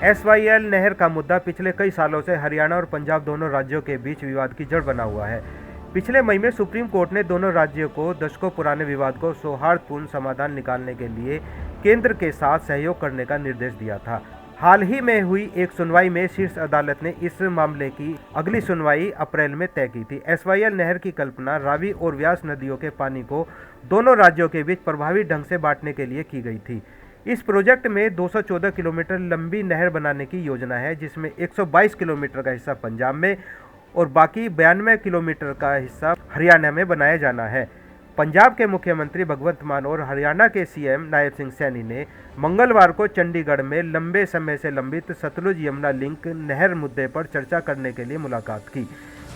SYL नहर का मुद्दा पिछले कई सालों से हरियाणा और पंजाब दोनों राज्यों के बीच विवाद की जड़ बना हुआ है। पिछले मई में सुप्रीम कोर्ट ने दोनों राज्यों को दशकों पुराने विवाद को सौहार्दपूर्ण समाधान निकालने के लिए केंद्र के साथ सहयोग करने का निर्देश दिया था। हाल ही में हुई एक सुनवाई में शीर्ष अदालत ने इस मामले की अगली सुनवाई अप्रैल में तय की थी। SYL नहर की कल्पना रावी और व्यास नदियों के पानी को दोनों राज्यों के बीच प्रभावी ढंग से बांटने के लिए की गई थी। इस प्रोजेक्ट में 214 किलोमीटर लंबी नहर बनाने की योजना है, जिसमें 122 किलोमीटर का हिस्सा पंजाब में और बाकी 92 किलोमीटर का हिस्सा हरियाणा में बनाया जाना है। पंजाब के मुख्यमंत्री भगवंत मान और हरियाणा के CM नायब सिंह सैनी ने मंगलवार को चंडीगढ़ में लंबे समय से लंबित सतलुज यमुना लिंक नहर मुद्दे पर चर्चा करने के लिए मुलाकात की।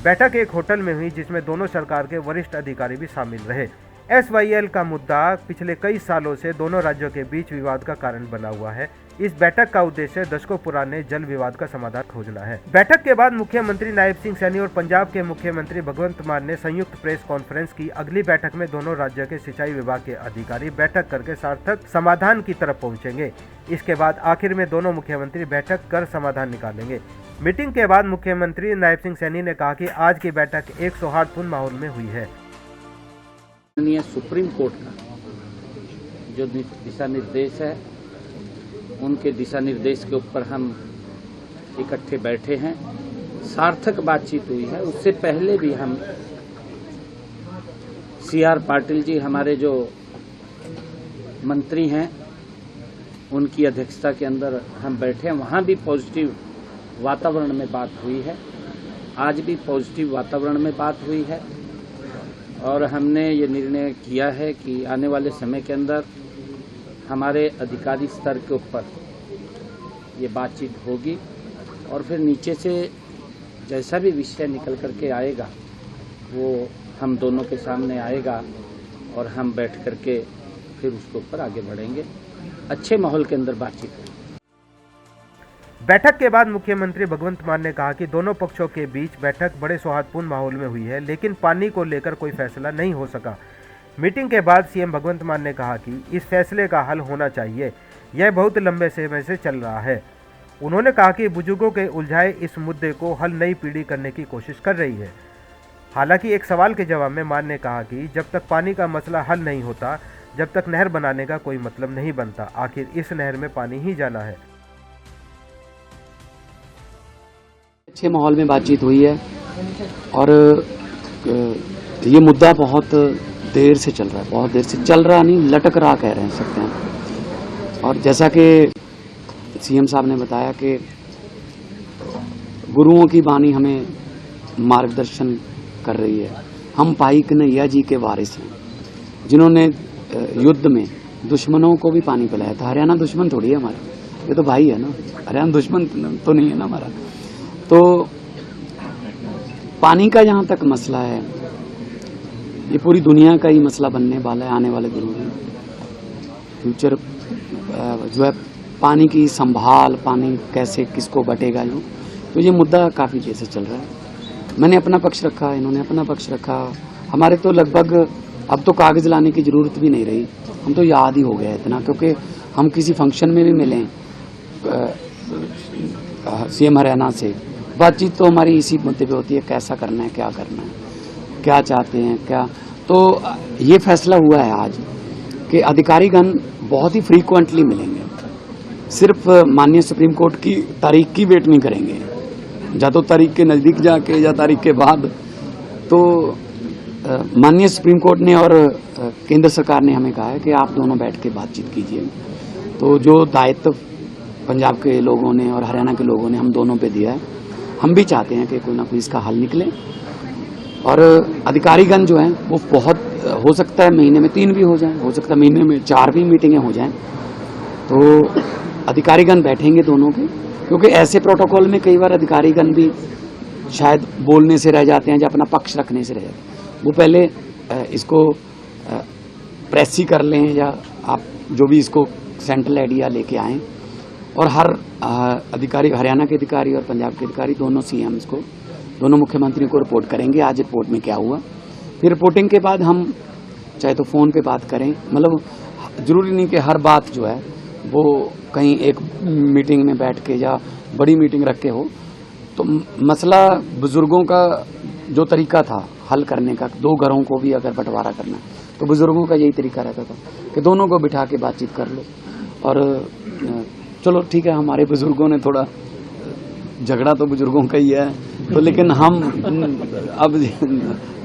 बैठक एक होटल में हुई, जिसमें दोनों सरकार के वरिष्ठ अधिकारी भी शामिल रहे। SYL का मुद्दा पिछले कई सालों से दोनों राज्यों के बीच विवाद का कारण बना हुआ है। इस बैठक का उद्देश्य दशकों पुराने जल विवाद का समाधान खोजना है। बैठक के बाद मुख्यमंत्री नायब सिंह सैनी और पंजाब के मुख्यमंत्री भगवंत मान ने संयुक्त प्रेस कॉन्फ्रेंस की। अगली बैठक में दोनों राज्यों के सिंचाई विभाग के अधिकारी बैठक करके सार्थक समाधान की तरफ पहुंचेंगे। इसके बाद आखिर में दोनों मुख्यमंत्री बैठक कर समाधान निकालेंगे। मीटिंग के बाद मुख्यमंत्री नायब सिंह सैनी ने कहा कि आज की बैठक एक सौहार्दपूर्ण माहौल में हुई है। सुप्रीम कोर्ट का जो दिशा निर्देश है, उनके दिशा निर्देश के ऊपर हम इकट्ठे बैठे हैं। सार्थक बातचीत हुई है। उससे पहले भी हम CR पाटिल जी हमारे जो मंत्री हैं, उनकी अध्यक्षता के अंदर हम बैठे हैं। वहाँ भी पॉजिटिव वातावरण में बात हुई है। आज भी पॉजिटिव वातावरण में बात हुई है और हमने ये निर्णय किया है कि आने वाले समय के अंदर हमारे अधिकारी स्तर के ऊपर ये बातचीत होगी और फिर नीचे से जैसा भी विषय निकल करके आएगा वो हम दोनों के सामने आएगा और हम बैठ करके फिर उसके ऊपर आगे बढ़ेंगे। अच्छे माहौल के अंदर बातचीत होगी। बैठक के बाद मुख्यमंत्री भगवंत मान ने कहा कि दोनों पक्षों के बीच बैठक बड़े सौहार्दपूर्ण माहौल में हुई है, लेकिन पानी को लेकर कोई फैसला नहीं हो सका। मीटिंग के बाद CM भगवंत मान ने कहा कि इस फैसले का हल होना चाहिए, यह बहुत लंबे समय से चल रहा है। उन्होंने कहा कि बुजुर्गों के उलझाए इस मुद्दे को हल नई पीढ़ी करने की कोशिश कर रही है। हालांकि एक सवाल के जवाब में मान ने कहा कि जब तक पानी का मसला हल नहीं होता, जब तक नहर बनाने का कोई मतलब नहीं बनता। आखिर इस नहर में पानी ही जाना है। अच्छे माहौल में बातचीत हुई है और ये मुद्दा बहुत देर से चल रहा है, बहुत देर से चल रहा नहीं, लटक रहा कह रहे हैं सकते हैं। और जैसा कि CM साहब ने बताया कि गुरुओं की वाणी हमें मार्गदर्शन कर रही है। हम भाई कन्हैया जी के वारिस हैं, जिन्होंने युद्ध में दुश्मनों को भी पानी पिलाया था। हरियाणा दुश्मन थोड़ी है हमारा, ये तो भाई है ना। हरियाणा दुश्मन तो नहीं है ना हमारा। तो पानी का जहाँ तक मसला है, ये पूरी दुनिया का ही मसला बनने वाला है आने वाले दिनों में। फ्यूचर जो है पानी की संभाल, पानी कैसे किसको बटेगा, जो तो ये मुद्दा काफ़ी देर से चल रहा है। मैंने अपना पक्ष रखा, इन्होंने अपना पक्ष रखा। हमारे तो लगभग अब तो कागज़ लाने की ज़रूरत भी नहीं रही, हम तो याद ही हो गया इतना, क्योंकि हम किसी फंक्शन में भी मिले CM हरियाणा से। बातचीत तो हमारी इसी मुद्दे पे होती है, कैसा करना है, क्या करना है, क्या चाहते हैं, क्या। तो ये फैसला हुआ है आज कि अधिकारीगण बहुत ही फ्रीक्वेंटली मिलेंगे, सिर्फ माननीय सुप्रीम कोर्ट की तारीख की वेट नहीं करेंगे, या तो तारीख के नज़दीक जाके या तारीख के बाद। तो माननीय सुप्रीम कोर्ट ने और केंद्र सरकार ने हमें कहा है कि आप दोनों बैठ के बातचीत कीजिए। तो जो दायित्व पंजाब के लोगों ने और हरियाणा के लोगों ने हम दोनों पे दिया है, हम भी चाहते हैं कि कोई ना कोई इसका हल निकले। और अधिकारीगण जो हैं वो बहुत, हो सकता है महीने में 3 भी हो जाएं, हो सकता है महीने में 4 भी मीटिंगें हो जाएं। तो अधिकारीगण बैठेंगे दोनों के, क्योंकि ऐसे प्रोटोकॉल में कई बार अधिकारीगण भी शायद बोलने से रह जाते हैं या अपना पक्ष रखने से रह जाते हैं। वो पहले इसको प्रेस कर लें, या आप जो भी इसको सेंट्रल आइडिया लेके आएँ। और हर अधिकारी, हरियाणा के अधिकारी और पंजाब के अधिकारी, दोनों CMs को, दोनों मुख्यमंत्रियों को रिपोर्ट करेंगे आज रिपोर्ट में क्या हुआ। फिर रिपोर्टिंग के बाद हम चाहे तो फ़ोन पे बात करें, मतलब जरूरी नहीं कि हर बात जो है वो कहीं एक मीटिंग में बैठ के या बड़ी मीटिंग रख के हो, तो मसला बुजुर्गों का जो तरीका था हल करने का, दो घरों को भी अगर बंटवारा करना तो बुजुर्गों का यही तरीका रहता था कि दोनों को बिठा के बातचीत कर लो। और चलो ठीक है, हमारे बुजुर्गों ने थोड़ा, झगड़ा तो बुजुर्गों का ही है, तो लेकिन हम अब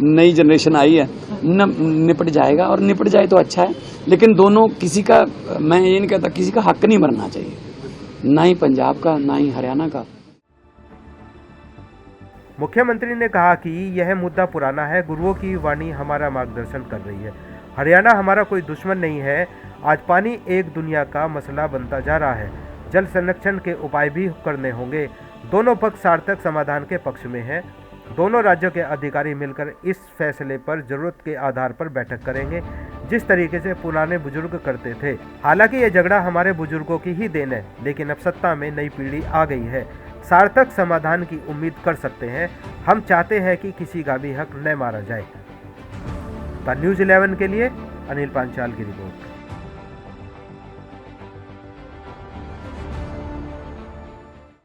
नई जनरेशन आई है, निपट जाएगा, और निपट जाए तो अच्छा है। लेकिन दोनों, किसी का, मैं ये नहीं कहता किसी का हक नहीं मरना चाहिए, ना ही पंजाब का ना ही हरियाणा का। मुख्यमंत्री ने कहा कि यह मुद्दा पुराना है, गुरुओं की वाणी हमारा मार्गदर्शन कर रही है। हरियाणा हमारा कोई दुश्मन नहीं है। आज पानी एक दुनिया का मसला बनता जा रहा है। जल संरक्षण के उपाय भी करने होंगे। दोनों पक्ष सार्थक समाधान के पक्ष में हैं। दोनों राज्यों के अधिकारी मिलकर इस फैसले पर जरूरत के आधार पर बैठक करेंगे, जिस तरीके से पुराने बुजुर्ग करते थे। हालांकि यह झगड़ा हमारे बुजुर्गों की ही देन है, लेकिन अब सत्ता में नई पीढ़ी आ गई है, सार्थक समाधान की उम्मीद कर सकते हैं। हम चाहते हैं कि किसी का भी हक न मारा जाए। न्यूज़ 11 के लिए अनिल पांचाल की रिपोर्ट।